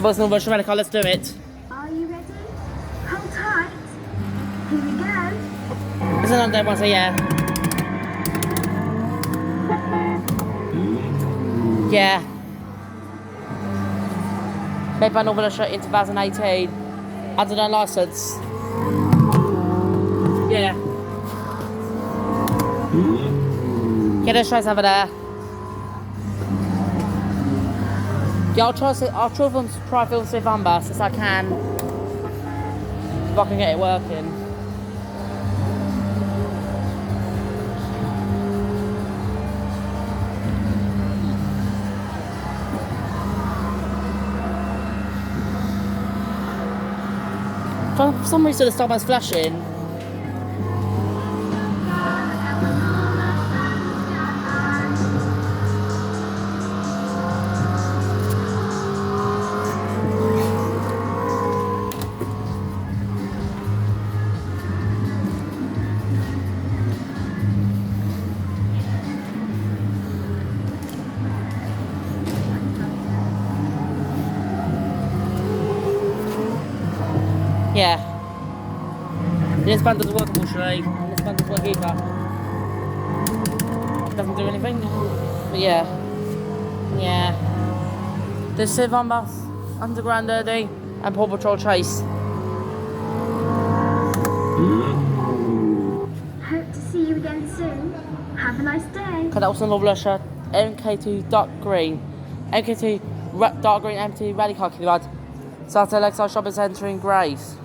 Boys, no rush, Radical, let's do it. Are you ready? Hold tight. Here we go. Isn't on day one, so yeah. Yeah. Made by Northern Russia in 2018. Under their license. Yeah. Get those tries over there. Yeah, I'll try film see if I'm best as I can. If I can get it working. For some reason the stop flashing. Yeah. This band doesn't work unfortunately. This band doesn't work either. Doesn't do anything. But yeah. Yeah. There's Civ on bus, Underground Dirty, and Paw Patrol Chase. Hope to see you again soon. Have a nice day. Cut that was in Love Lusher, MK2 Dark Green. MK2 Dark Green MT Radical Kiddie. Saturday Lexi Shop is entering Grace.